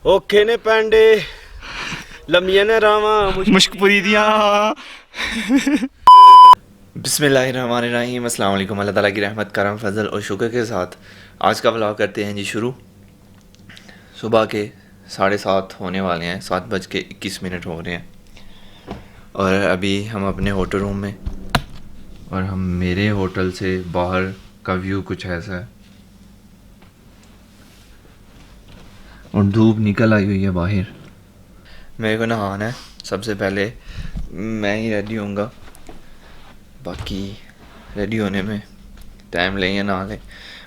औखे ने पैंडे लम्बियां ने रावां मुश्कपुरी दियां। बिस्मिल्लाहिर्रहमानिर्रहीम, अस्सलाम वालेकुम। अल्लाह ताला की रहमत, करम, फजल और शुक्र के साथ आज का व्लॉग करते हैं जी शुरू। सुबह के 7:30 होने वाले हैं, 7:21 हो रहे हैं और अभी हम अपने होटल रूम में, और हम मेरे होटल से बाहर का व्यू कुछ ऐसा है और धूप निकल आई हुई है बाहर। मेरे को नहाना है, सबसे पहले मैं ही रेडी होऊंगा, बाकी रेडी होने में टाइम लें या ना लें।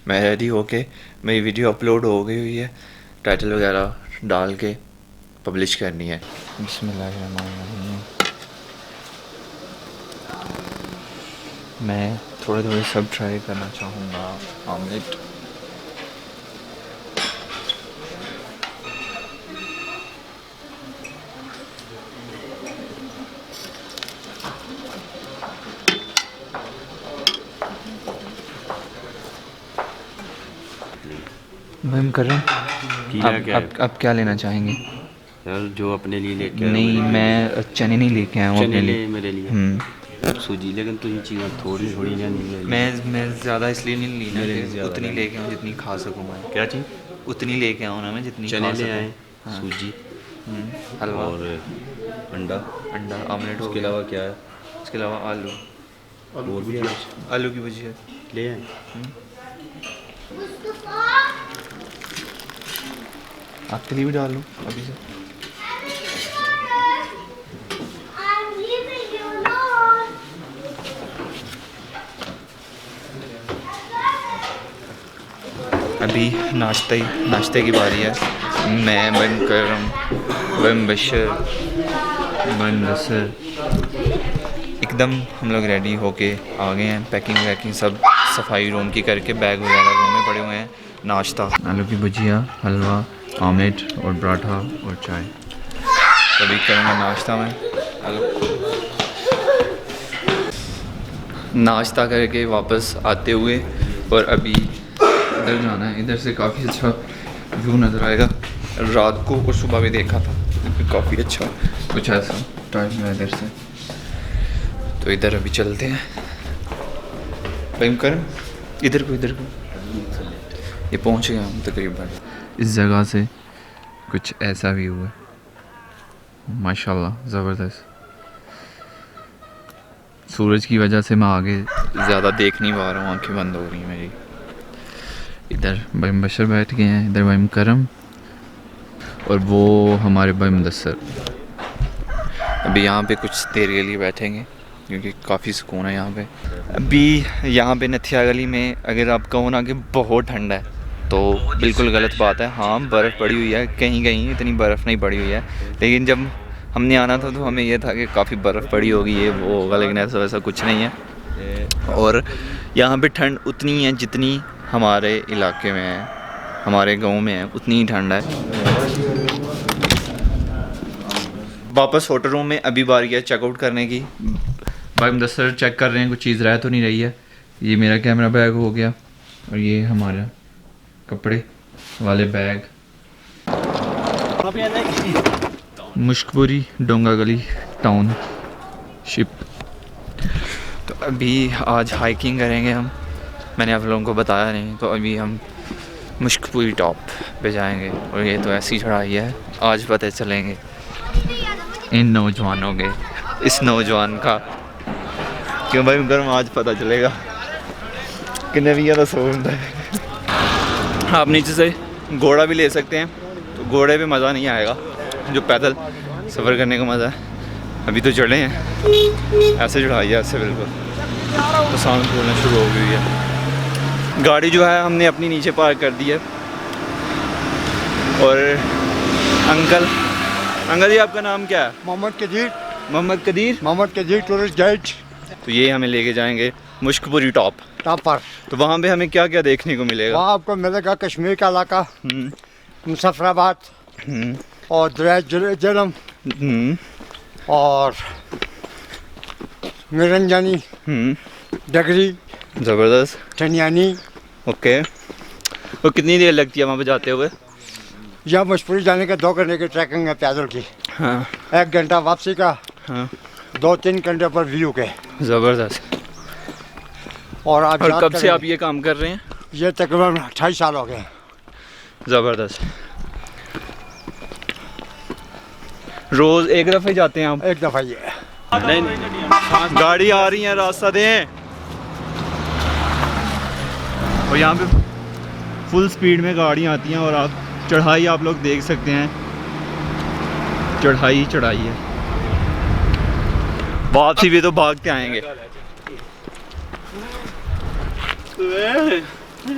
मैं रेडी होके मेरी वीडियो अपलोड हो गई हुई है, टाइटल वगैरह डाल के पब्लिश करनी है। बिस्मिल्लाहिर्रहमानिर्रहीम। मैं थोड़े थोड़े सब ट्राई करना चाहूँगा। ऑमलेट, मैम कर रहे हैं। अब क्या लेना चाहेंगे? यार जो अपने लिए लेके आए नहीं, मैं चने नहीं लेके आया हूँ अपने लिए। मेरे लिए सूजी, लेकिन तो ये चीज़ें थोड़ी थोड़ी नहीं। मैं ज़्यादा इसलिए नहीं ली ना मेरे कि लिए ज़्यादा उतनी नहीं। लेके आऊँ जितनी खा सकूँ मैं। क्या चीज़? उतनी लेके आऊँ ना मैं जितनी चने खा ले सकूँ। आए, हाँ। सूजी हलवा और अंडा। अंडा ऑमलेट हो उसके गया। अलावा क्या है? इसके अलावा आलू और भी कुछ आलू की भुजिया ले आए। आपके लिए भी डाल लूँ अभी से? अभी नाश्ते की बारी है। मैं बन करम, बन बशर, बन बसर, एकदम हम लोग रेडी होके आ गए हैं। पैकिंग वैकिंग सब सफाई रूम की करके, बैग वगैरह रूम में पड़े हुए हैं। नाश्ता, आलू की भुजिया, हलवा, ऑमलेट और पराठा और चाय। तभी करूँगा नाश्ता में। नाश्ता करके वापस आते हुए, और अभी इधर जाना है। इधर से काफ़ी अच्छा व्यू नज़र आएगा। रात को और सुबह भी देखा था, काफ़ी अच्छा कुछ ऐसा टाइम है इधर से। तो इधर अभी चलते हैं। टाइम कर इधर को ये पहुंच गए हम तकरीबन। इस जगह से कुछ ऐसा व्यू है, माशाल्लाह ज़बरदस्त। सूरज की वजह से मैं आगे ज़्यादा देख नहीं पा रहा हूँ, आंखें बंद हो रही हैं मेरी। इधर भाई बशर बैठ गए हैं, इधर भाई करम और वो हमारे भाई मुदस्सर। अभी यहाँ पे कुछ देर के लिए बैठेंगे क्योंकि काफ़ी सुकून है यहाँ पे। अभी यहाँ पे नथिया गली में अगर आप कहो ना कि बहुत ठंडा है तो बिल्कुल गलत बात है। हाँ, बर्फ़ पड़ी हुई है, कहीं कहीं इतनी बर्फ़ नहीं पड़ी हुई है, लेकिन जब हमने आना था तो हमें यह था कि काफ़ी बर्फ़ पड़ी होगी, ये वो होगा, लेकिन ऐसा वैसा कुछ नहीं है। और यहाँ पे ठंड उतनी है जितनी हमारे इलाके में है, हमारे गांव में है, उतनी ही ठंड है। वापस होटल रूम में अभी बारी है चेकआउट करने की। भाई मुदस्सर चेक कर रहे हैं कुछ चीज़ रह तो नहीं रही है। ये मेरा कैमरा बैग हो गया और ये हमारा कपड़े वाले बैग। मुश्कपुरी डोंगा गली टाउन शिप। तो अभी आज हाइकिंग करेंगे हम, मैंने आप लोगों को बताया नहीं। तो अभी हम मुश्कपुरी टॉप पे जाएंगे और ये तो ऐसी चढ़ाई है, आज पता चलेंगे इन नौजवानों के, इस नौजवान का। क्यों भाई गर्म, आज पता चलेगा कितने भी ज़्यादा सो होता है। आप नीचे से घोड़ा भी ले सकते हैं, तो घोड़े पे मज़ा नहीं आएगा जो पैदल सफ़र करने का मज़ा है। अभी तो चढ़े हैं, ऐसे चढ़ाई है ऐसे बिल्कुल, तो साउंड बोलना शुरू हो गई है। गाड़ी जो है हमने अपनी नीचे पार्क कर दी है। और अंकल जी आपका नाम क्या है? Mohammad Kadir tourist guide. तो ये हमें लेके जाएंगे मुश्कपुरी टॉप पर तो वहाँ पे हमें क्या क्या देखने को मिलेगा? वहाँ आपको मिलेगा कश्मीर का इलाका, मुजफ्फराबाद और दरिया झेलम और निरंजनी, डगरी, ज़बरदस्त, ठनियानी। ओके। और कितनी देर लगती है वहाँ पे जाते हुए? यहाँ मशहूरी जाने के 2 घंटे की ट्रैकिंग है पैदल की। हाँ 1 घंटा वापसी का, हाँ 2-3 घंटे पर व्यू के। ज़बरदस्त। और आप और याद कब से करें, आप ये काम कर रहे हैं? ये तकरीबन 28 साल हो गए। ज़बरदस्त। रोज़ एक दफ़े जाते हैं आप? एक दफ़ा ये नहीं गाड़ी आ रही है, रास्ता दें। और यहाँ पे फुल स्पीड में गाड़ियाँ आती हैं और आप चढ़ाई आप लोग देख सकते हैं, चढ़ाई चढ़ाई है। वापसी भी तो भागते आएंगे।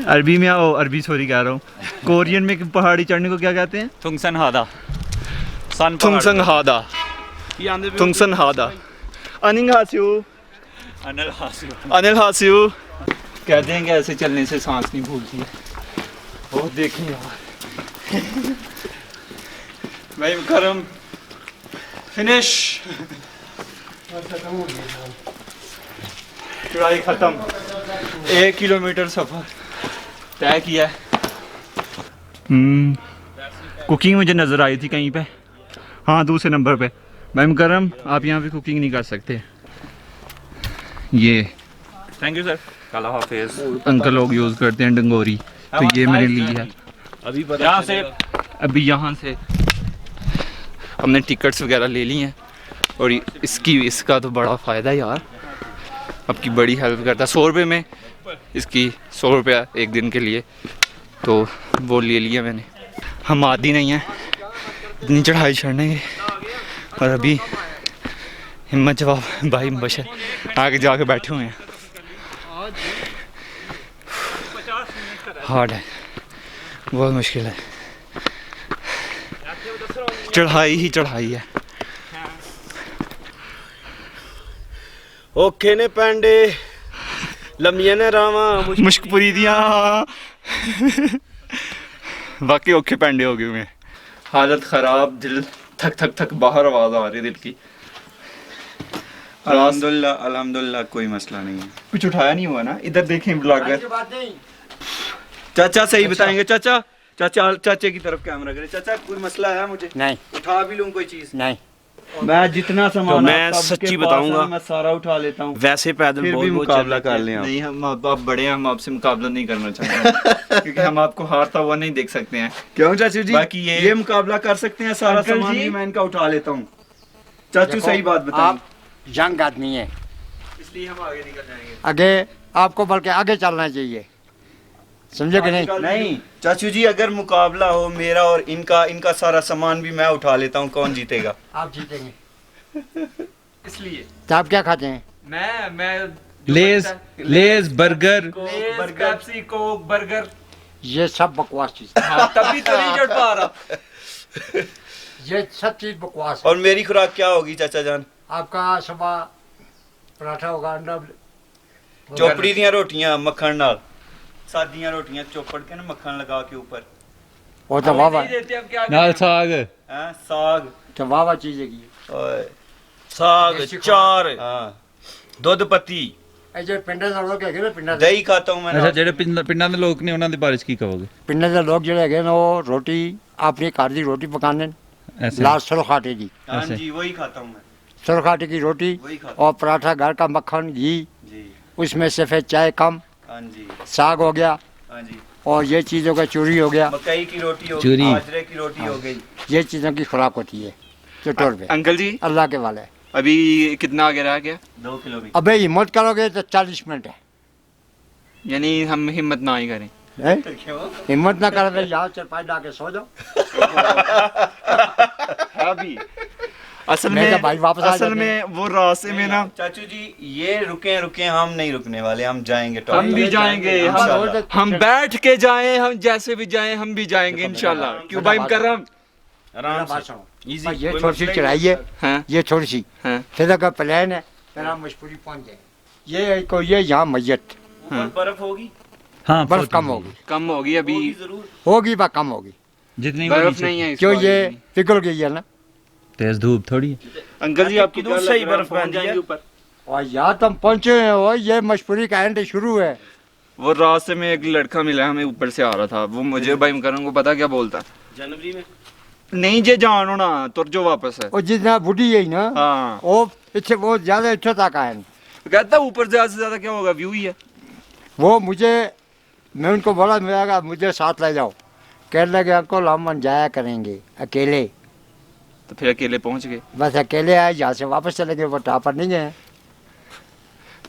अरबी में आओ, अरबी सॉरी कह रहा हूँ, कोरियन में पहाड़ी चढ़ने को क्या कहते हैं? थुंगसन हादा थुंगसन हादा, थुंगसन हादा। अनिल हासियो, अनिल हासियो कहते हैं कि ऐसे चलने से सांस नहीं भूलती है। बहुत देखें यार। भाई करम फिनिश, चढ़ाई खत्म, 1 किलोमीटर सफर तय किया है। कुकिंग मुझे नज़र आई थी कहीं पे, हाँ दूसरे नंबर पे। भाई मुकरम आप यहाँ पे कुकिंग नहीं कर सकते, ये थैंक यू सर, काला हाफिज। अंकल लोग यूज़ करते हैं डंगोरी, तो ये मैंने ली है। अभी यहाँ से अभी यहाँ से हमने टिकट्स वगैरह ले ली हैं और इसका तो बड़ा फ़ायदा है यार, आपकी बड़ी हेल्प करता है। 100 रुपये में इसकी 100 रुपया एक दिन के लिए, तो वो ले लिया मैंने। हम आदी नहीं हैं इतनी चढ़ाई चढ़ने की, और अभी हिम्मत जवाब भाई बशर आगे जाके बैठे हुए हैं। हार्ड है, बहुत मुश्किल है, चढ़ाई ही चढ़ाई है। ओके ने पैंडे लम्बिया ने रावा मुश्कपुरी दिया बाकी औखे पैंडे हो गए हुए हैं। हालत ख़राब, दिल थक थक थक बाहर आवाज़ आ रही है दिल की। अल्हम्दुलिल्लाह अल्हम्दुलिल्लाह कोई मसला नहीं है। कुछ उठाया नहीं हुआ ना? इधर देखें ब्लॉगर नहीं। चाचा सही बताएंगे। चाचा चाचा चाचे की तरफ कैमरा करें। चाचा कोई मसला है मुझे? नहीं उठा भी लूं कोई चीज? नहीं, मैं जितना सामान तो मैं आप सबके सच्ची पास बताऊंगा, है, मैं सारा उठा लेता हूँ। वैसे पैदल फिर बहुत भी बहुत मुकाबला चलते कर हैं। लें आप। नहीं, हम आप बड़े हैं, हम आपसे मुकाबला नहीं करना चाहते क्योंकि हम आपको हारता हुआ नहीं देख सकते हैं। क्यों चाचू जी? बाकी ये मुकाबला कर सकते हैं, सारा अंकल सामान जी। भी मैं इनका उठा लेता हूँ। चाचू देखो, सही बात बताएं। आप यंग आदमी हैं, इसलिए हम आगे निकल जाएंगे। आगे आपको बल्कि आगे चलना चाहिए, समझे कि नहीं? नहीं चाचू जी, अगर मुकाबला हो मेरा और इनका सारा सामान भी मैं उठा लेता हूँ, कौन जीतेगा? आप जीतेंगे। इसलिए तो आप क्या खाते हैं? मैं Lays burger burger, Pepsi, Coke, burger. ये सब बकवास चीज, हाँ, तभी तो नहीं चढ़ पा रहा। ये सब चीज बकवास है। और मेरी खुराक क्या होगी चाचा जान? आपका सुबह पराठा होगा, अंडा, चोपड़ी दियां रोटियां मक्खन नाल, सादियां रोटियां चोपड़ के ना मक्खन लगा के ऊपर, वो तो वाह वाह, नहीं देते, अब क्या नाल करें? साग हैं साग, तो वाह वाह चीज है। ओए साग देसी चार हाँ ਦੁੱਧ ਪੱਤੀ ਇਹ ਜਿਹੜੇ ਪਿੰਡਾਂ ਦੇ ਲੋਕ ਹੈਗੇ ਨੇ, ਪਿੰਡਾਂ ਦੇ दही खाता हूँ मैं ਅੱਛਾ नाल। ਜਿਹੜੇ ਪਿੰਡਾਂ ਦੇ ਲੋਕ ਨੇ ਉਹਨਾਂ ਦੇ ਬਾਰੇ ਚ ਕੀ ਕਹੋਗੇ ਪਿੰਡਾਂ ਦੇ ਲੋਕ ਜਿਹੜੇ ਹੈਗੇ ਨੇ ਉਹ ਰੋਟੀ ਆਪਣੀ ਘਰ ਦੀ ਰੋਟੀ ਪਕਾਉਂਦੇ ਨੇ, ਐਸੇ लाल सरख आटे की, हाँ ऐसे। जी वही खाता हूँ मैं, सरख आटे की रोटी वही खाता और पराठा, घर का मक्खन, घी, जी। उसमें सफ़ेद चाय कम, हाँ जी साग हो गया, हाँ जी। और ये चीज़ों का चूरी हो गया, मकई की रोटी हो चूरी। गई, बाजरे की रोटी हो गई। ये चीज़ों की खुराक होती है चटोर पे। अंकल जी अल्लाह के वाले, अभी कितना आगे रह गया? 2 किलोमीटर। अबे हिम्मत करोगे तो 40 मिनट है, यानी हम हिम्मत ना ही करें। हैं? हिम्मत ना करो तो यहाँ चरपाई ला के सो जाओ। अभी असल मैं में तो भाई वापस आ असल जाते में वो रास्ते में ना चाचू जी ये रुके हम नहीं रुकने वाले, हम जाएंगे हम टॉप भी तक। जाएंगे, इंशाल्लाह। हम बैठ के जाएं, हम जैसे भी जाएं हम भी जाएंगे इंशाल्लाह। क्यों भाई मुकर्रम? आराम मेरा बात से सुनो, इजी। बस ये थोड़ी सी चढ़ाई है, हाँ ये थोड़ी सी, हाँ फिर अगर प्लान है फिर हम मजबूरी पहुँच जाए। ये को ये यहाँ मैयत ऊपर बर्फ होगी? हाँ बर्फ कम होगी, कम होगी अभी, होगी जरूर। होगी व कम होगी, जितनी बर्फ नहीं है इस क्यों बार ये भी। पिघल गई है ना। तेज धूप थोड़ी है अंकल जी आपकी किधर सही बर्फ पहन जाएगी ऊपर। और यहाँ तुम पहुँचे हैं, और ये मजबूरी का एंड शुरू है। वो रास्ते में एक लड़का मिला हमें ऊपर से आ रहा था, वो मुझे भाई मुकर्रम को पता क्या बोलता है, जनवरी में नहीं जे जान होना तुर जो वापस है। और जितना बुढ़ी है ना हाँ वो पीछे बहुत ज्यादा इच्छा तक आए। कहता ऊपर ज्यादा से ज्यादा क्या होगा, व्यू ही है। वो मुझे, मैं उनको बोला मेरा मुझे साथ ले जाओ, कह लगे अंकल हम जाया करेंगे अकेले। तो फिर अकेले पहुंच गए। बस अकेले आए, यहाँ से वापस चले गए, वो टापर नहीं गए।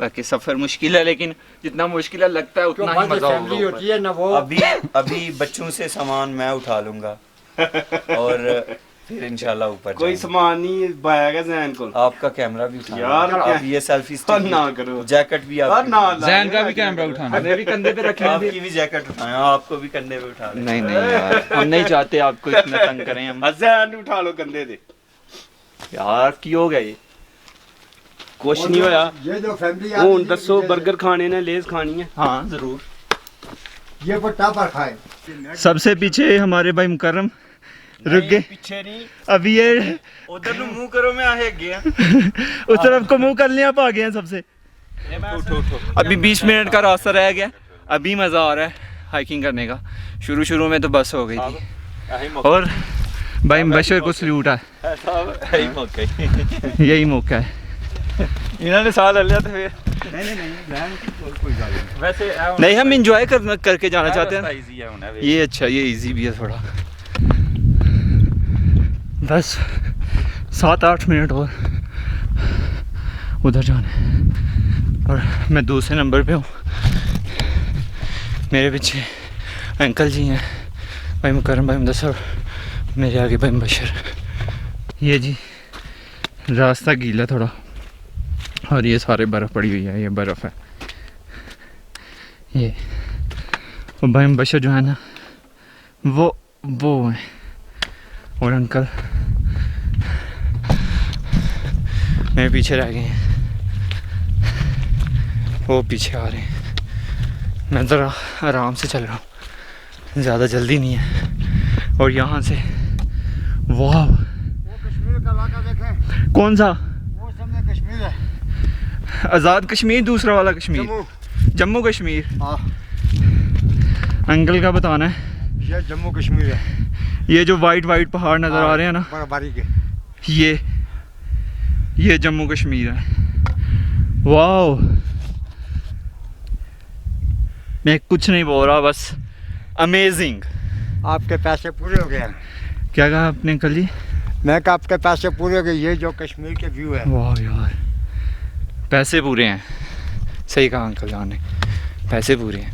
बाकी सफर मुश्किल है, लेकिन जितना मुश्किल है लगता है उतना ही मजा फैमिली होती है ना वो। अभी बच्चों से सामान मैं उठा लूंगा और फिर इंशाल्लाह ऊपर कोई जाएंगे। सामान नहीं पाएगा जैन को। आपका कैमरा भी उठा यार, आप ये सेल्फी स्टिक ना करो। जैकेट भी आप जैन का भी कैमरा उठाना। हमें भी कंधे पे रखना आपकी भी जैकेट उठाएं, आपको भी कंधे पे उठा लें। नहीं नहीं यार, हम नहीं चाहते आपको इतना तंग करें हम। जैन उठा लो कंधे दे यार की हो गया ये, कुछ नहीं होया। ये जो फैमिली हूं दसो बर्गर खाने ने, लेज खानी है। हाँ जरूर। ये वो टापर खाए। सबसे पीछे हमारे भाई मुकर्रम रुक गए। पीछे नहीं, अभी ये उधर नु मुंह करो, मैं आगे गया। उस तरफ को मुंह कर लिया, आप आ गए हैं सबसे। अभी 20 मिनट का रास्ता रह गया, अभी मज़ा आ रहा है हाइकिंग करने का। शुरू शुरू में तो बस हो गई थी। और भाई बशर को सल्यूट है, यही मौका है। इन्होंने साल ले लिया था फिर वैसे नहीं, हम इंजॉय करके जाना चाहते हैं। ये अच्छा, ये इजी भी है थोड़ा। बस 7-8 मिनट और उधर जाना है। और मैं दूसरे नंबर पे हूँ, मेरे पीछे अंकल जी हैं, भाई मुकर्रम, भाई मुदस्सर, मेरे आगे भाई मुबशर। ये जी रास्ता गीला थोड़ा, और ये सारे बर्फ़ पड़ी हुई है, ये बर्फ़ है ये। और भाई मुबशर जो है ना वो है, और अंकल मेरे पीछे रह गए हैं, वो पीछे आ रहे हैं। मैं ज़रा आराम से चल रहा हूँ, ज़्यादा जल्दी नहीं है। और यहाँ से वाह, वो कश्मीर का इलाका देखें, कौन सा? वो सामने कश्मीर है। आज़ाद कश्मीर, दूसरा वाला कश्मीर, जम्मू कश्मीर। हाँ, अंकल का बताना है। ये जम्मू कश्मीर है। ये जो वाइट पहाड़ नज़र आ रहे हैं ना, बर्फबारी के, ये जम्मू कश्मीर है। वाओ, मैं कुछ नहीं बोल रहा, बस अमेजिंग। आपके पैसे पूरे हो गए हैं। क्या कहा आपने अंकल जी? मैं कहा आपके पैसे पूरे हो गए। ये जो कश्मीर के व्यू है, वाह यार, पैसे पूरे हैं। सही कहा अंकल जान ने, पैसे पूरे हैं।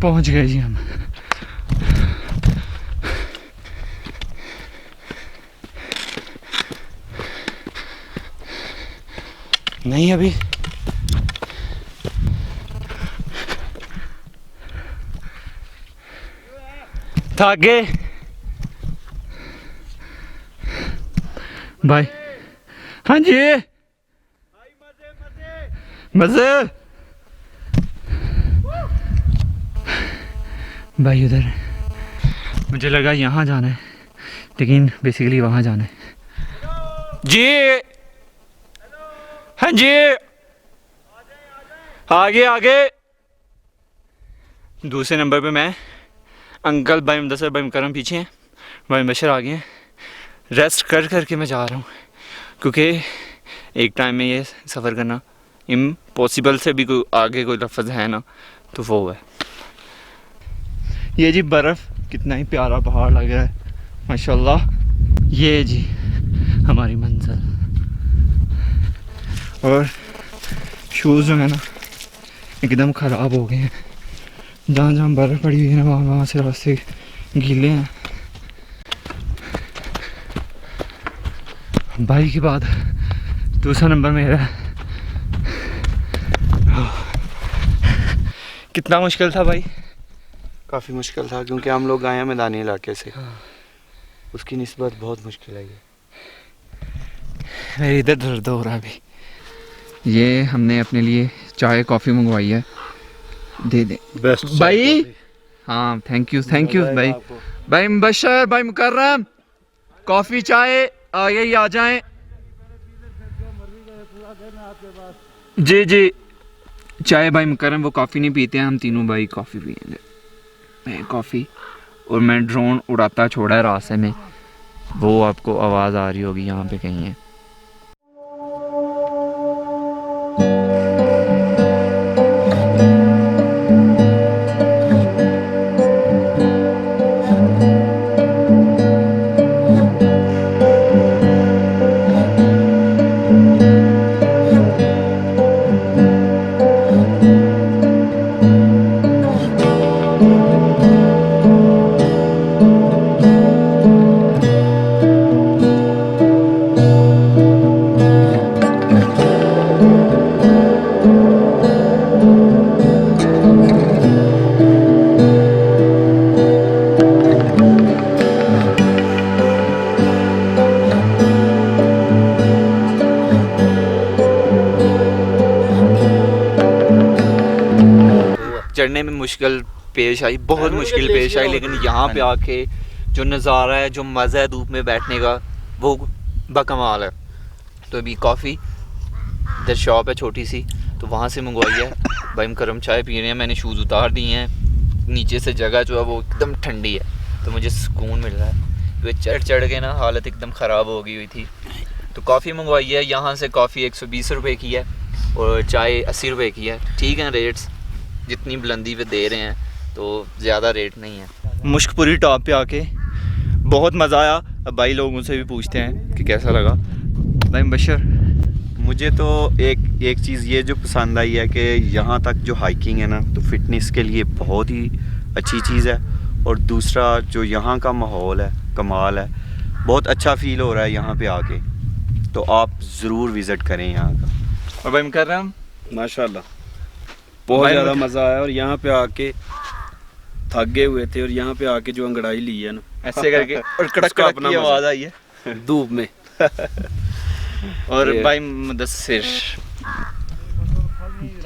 पहुंच गए जी हम। नहीं अभी थक गए भाई। हाँ जी मजे भाई। उधर मुझे लगा यहाँ जाना है, लेकिन बेसिकली वहाँ जाना है जी। हाँ जी आगे दूसरे नंबर पे मैं, अंकल भाई मुदस्सर भाई मुकर्रम पीछे हैं, भाई मुबशर आगे हैं। रेस्ट करके मैं जा रहा हूँ, क्योंकि एक टाइम में ये सफ़र करना इम्पॉसिबल से भी कोई आगे कोई लफ्ज़ है ना, तो वो है। ये जी बर्फ़, कितना ही प्यारा पहाड़ लग रहा है माशाल्लाह। ये जी हमारी मंजिल, और शूज़ जो है ना एकदम ख़राब हो गए हैं। जहाँ बर्फ़ पड़ी हुई है ना, वहाँ से रास्ते गीले हैं। भाई के बाद दूसरा नंबर मेरा है। कितना मुश्किल था भाई? काफ़ी मुश्किल था, क्योंकि हम लोग आए हैं मैदानी इलाके से, उसकी निस्बत बहुत मुश्किल है। मेरे इधर दर्द हो रहा है अभी। ये हमने अपने लिए चाय कॉफ़ी मंगवाई है, दे दे बेस्ट भाई। हाँ थैंक यू भाई। भाई मुबशर भाई मुकर्रम, कॉफ़ी चाय आगे ही आ जाएं। जी जी, चाय भाई मुकरम वो कॉफ़ी नहीं पीते हैं, हम तीनों भाई कॉफ़ी पियेंगे। मैं कॉफ़ी, और मैं ड्रोन उड़ाता छोड़ा है रास्ते में, वो आपको आवाज़ आ रही होगी यहाँ पे कहीं है। चढ़ने में मुश्किल पेश आई, बहुत मुश्किल पेश आई, लेकिन यहाँ पे आके जो नज़ारा है, जो मज़ा है धूप में बैठने का, वो बकमाल है। तो अभी कॉफ़ी इधर शॉप है छोटी सी, तो वहाँ से मंगवाई है। भाई हम गर्म चाय पी रहे हैं, मैंने शूज़ उतार दिए हैं, नीचे से जगह जो है वो एकदम ठंडी है, तो मुझे सुकून मिल रहा है। तो चढ़ के ना हालत एकदम ख़राब हो गई हुई थी। तो कॉफ़ी मंगवाई है, यहाँ से कॉफ़ी 120 रुपये की है और चाय 80 रुपये की है। ठीक है रेट्स, जितनी बुलंदी पे दे रहे हैं तो ज़्यादा रेट नहीं है। मुश्कपुरी टॉप पे आके बहुत मज़ा आया। अब भाई लोगों से भी पूछते हैं कि कैसा लगा। भाई बशर, मुझे तो एक चीज़ ये जो पसंद आई है कि यहाँ तक जो हाइकिंग है ना, तो फिटनेस के लिए बहुत ही अच्छी चीज़ है। और दूसरा जो यहाँ का माहौल है, कमाल है, बहुत अच्छा फील हो रहा है यहाँ पे आके। तो आप ज़रूर विज़िट करें यहाँ का। और भाई हम कर रहे हैं माशाल्लाह बहुत ज़्यादा मज़ा आया। और यहाँ पे आके थक गए हुए थे, और यहाँ पे आके जो अंगड़ाई ली है ना ऐसे करके, और कड़क उसका कड़क अपना की मज़ा। आवाज़ आई है धूप में। और ये- भाई मुदस्सिर,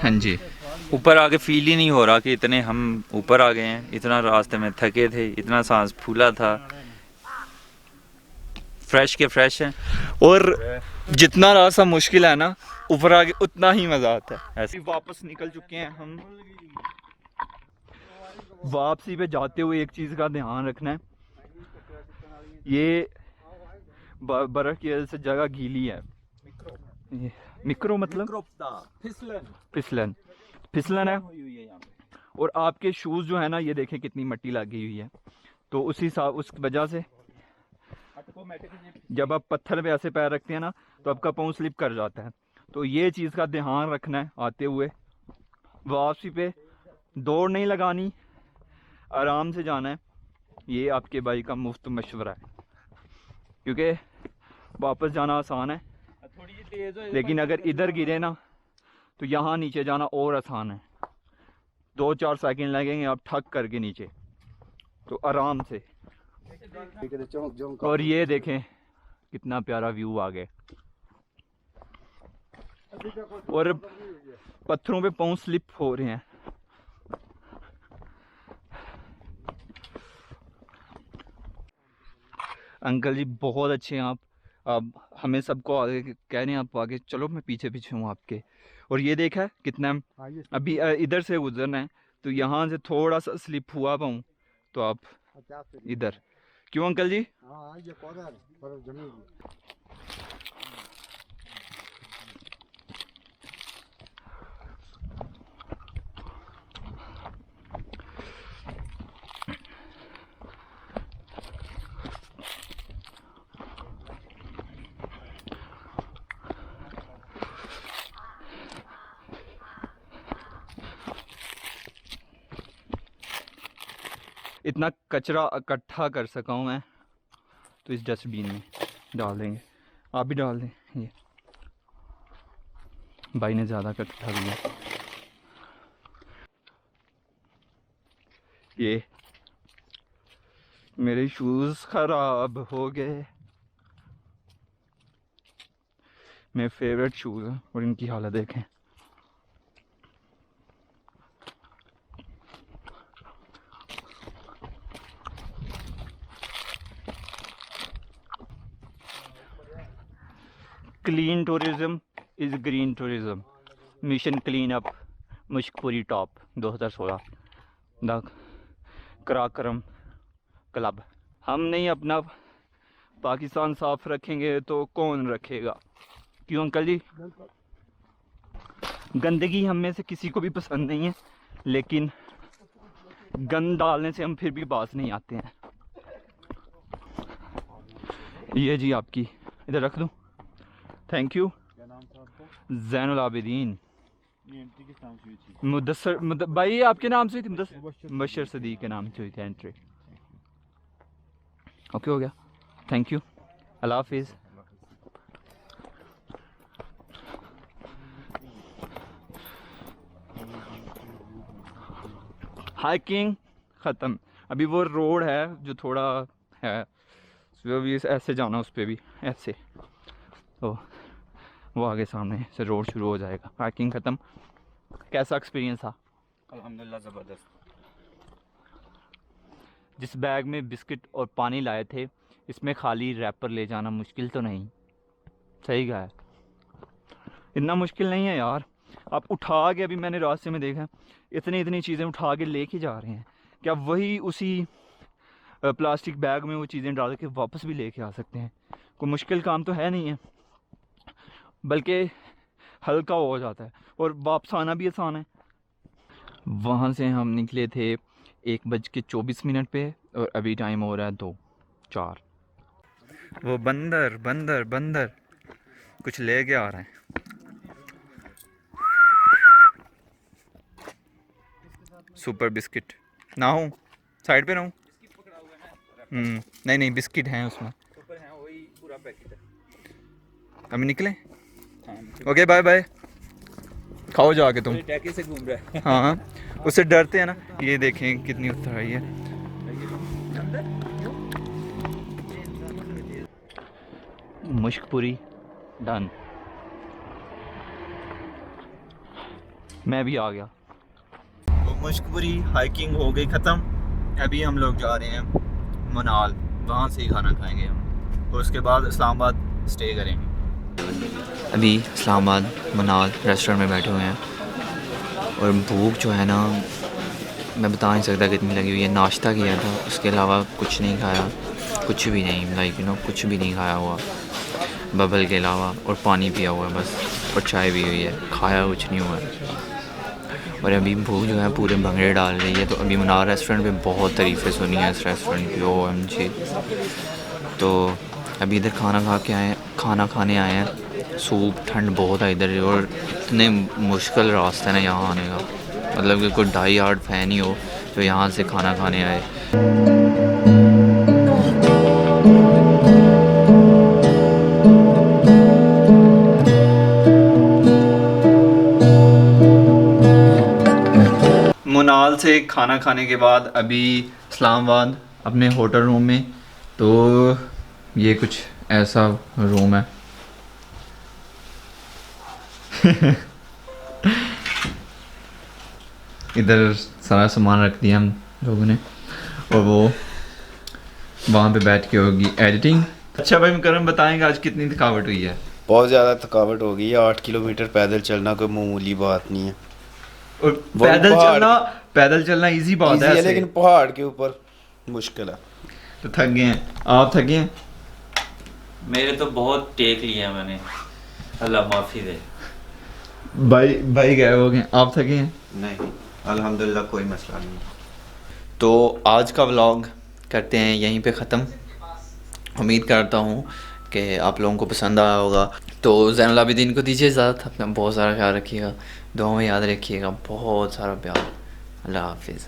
हाँ जी, ऊपर आके फील ही नहीं हो रहा कि इतने हम ऊपर आ गए हैं। इतना रास्ते में थके थे, इतना सांस फूला था, फ्रेश के फ्रेश हैं। और जितना रास्ता मुश्किल है ना, ऊपर आके उतना ही मज़ा आता है। ऐसे वापस निकल चुके हैं हम। वापसी पे जाते हुए एक चीज़ का ध्यान रखना है, ये बर्फ़ की वजह से जगह गीली है। ये मिक्रो मतलब फिसलन फिसलन है। और आपके शूज़ जो है ना, ये देखें कितनी मिट्टी लगी हुई है। तो उस वजह से जब आप पत्थर पे ऐसे पैर रखते हैं ना, तो आपका पाँव स्लिप कर जाता है। तो ये चीज़ का ध्यान रखना है आते हुए। वापसी पे दौड़ नहीं लगानी, आराम से जाना है। ये आपके भाई का मुफ्त मशवरा है, क्योंकि वापस जाना आसान है, लेकिन अगर इधर गिरे ना तो यहाँ नीचे जाना और आसान है। 2-4 सेकंड लगेंगे आप ठक करके नीचे, तो आराम से। और ये देखें कितना प्यारा व्यू आ गया। और पत्थरों पे पाँव स्लिप हो रहे हैं। अंकल जी बहुत अच्छे हैं आप। हमें सबको आगे कह रहे हैं आप आगे चलो, मैं पीछे पीछे हूँ आपके। और ये देखा है कितना अभी इधर से गुजरना है, तो यहाँ से थोड़ा सा स्लिप हुआ पाऊँ तो आप इधर। क्यों अंकल जी? हाँ ये पौधा है, बर्फ जमी हुई। इतना कचरा इकट्ठा कर सका हूँ मैं, तो इस डस्टबिन में डाल देंगे। आप भी डाल दें। ये भाई ने ज़्यादा इकट्ठा किया। ये मेरे शूज़ ख़राब हो गए। मेरे फेवरेट शूज़ हैं और इनकी हालत देखें। Clean tourism is green tourism. Mission clean up Mushkpuri top 2016 the Karakoram club. हम नहीं अपना पाकिस्तान साफ रखेंगे तो कौन रखेगा, क्यों अंकल जी? गंदगी हम में से किसी को भी पसंद नहीं है, लेकिन गंद डालने से हम फिर भी बाज नहीं आते हैं। ये जी आपकी, इधर रख दूँ, थैंक यू। ज़ैनुल आबिदीन मुदस्सर भाई, ये आपके नाम से हुई थी? मुबशर सदीक के नाम से हुई थी एंट्री। ओके हो गया, थैंक यू, अल्लाह हाफिज़। हाइकिंग ख़त्म। अभी वो रोड है जो थोड़ा है, तो अभी ऐसे जाना, उस पर भी ऐसे, तो वो आगे सामने से रोड शुरू हो जाएगा। हाइकिंग ख़त्म। कैसा एक्सपीरियंस था? अल्हम्दुलिल्लाह ज़बरदस्त। जिस बैग में बिस्किट और पानी लाए थे, इसमें खाली रैपर ले जाना मुश्किल तो नहीं? सही कहा है, इतना मुश्किल नहीं है यार। आप उठा के, अभी मैंने रास्ते में देखा, इतनी चीज़ें उठा के लेके जा रहे हैं। क्या वही उसी प्लास्टिक बैग में वो चीज़ें डाल के वापस भी लेके आ सकते हैं? कोई मुश्किल काम तो है नहीं है, बल्कि हल्का हो जाता है, और वापस आना भी आसान है। वहाँ से हम निकले थे 1:24 पे, और अभी टाइम हो रहा है 2:04। वो बंदर बंदर बंदर कुछ ले के आ रहे हैं। सुपर बिस्किट ना हो, साइड पे रहूँ? नहीं बिस्किट हैं उसमें, हम निकले। ओके बाय बाय, खाओ जाके तुम। टैक्सी से घूम रहा है। हाँ, उससे डरते हैं ना। ये देखें कितनी उतर रही है। मुश्कपुरी डन, मैं भी आ गया। तो मुश्कपुरी हाइकिंग हो गई ख़त्म। अभी हम लोग जा रहे हैं मनाल, वहाँ से ही खाना खाएंगे हम, और उसके बाद इस्लामाबाद स्टे करेंगे। अभी इस्लामाबाद मनाल रेस्टोरेंट में बैठे हुए हैं, और भूख जो है ना, मैं बता नहीं सकता कितनी लगी हुई है। नाश्ता किया था, उसके अलावा कुछ नहीं खाया, कुछ भी नहीं, लाइक कुछ भी नहीं खाया हुआ बबल के अलावा, और पानी पिया हुआ है बस, और चाय भी हुई है, खाया कुछ नहीं हुआ है। और अभी भूख जो है पूरे भंगड़े डाल रही है। तो अभी मनाल रेस्टोरेंट पे बहुत तारीफ़ें सुनी है इस रेस्टोरेंट की, OMG। तो अभी इधर खाना खाने आए हैं। सूप ठंड बहुत है इधर, और इतने मुश्किल रास्ते हैं ना यहाँ आने का, मतलब कि कोई डाई हार्ड फैन ही हो जो यहाँ से खाना खाने आए। मनाल से खाना खाने के बाद अभी इस्लामाबाद अपने होटल रूम में। तो ये कुछ ऐसा रूम है। इधर सारा सामान रख दिया हम लोगों ने, और वो वहाँ पे बैठ के होगी एडिटिंग। अच्छा भाई मुकर्रम, बताएंगे आज कितनी थकावट हुई है? बहुत ज़्यादा थकावट हो गई है। 8 किलोमीटर पैदल चलना कोई मामूली बात नहीं है। और पैदल चलना इजी बात है, लेकिन पहाड़ के ऊपर मुश्किल है। तो थक गए हैं, आप थक गए हैं? मेरे तो बहुत टेक लिए हैं मैंने, अल्लाह माफ़ी दे। भाई गए हो गए, आप थके हैं? नहीं, अल्हम्दुलिल्लाह कोई मसला नहीं। तो आज का व्लॉग करते हैं यहीं पे ख़त्म। उम्मीद करता हूँ कि आप लोगों को पसंद आया होगा। तो ज़ैनुल आबिदीन को दीजिए इजाज़त, अपना बहुत सारा ख्याल रखिएगा, दुआ में याद रखिएगा, बहुत सारा प्यार। अल्लाह हाफिज़।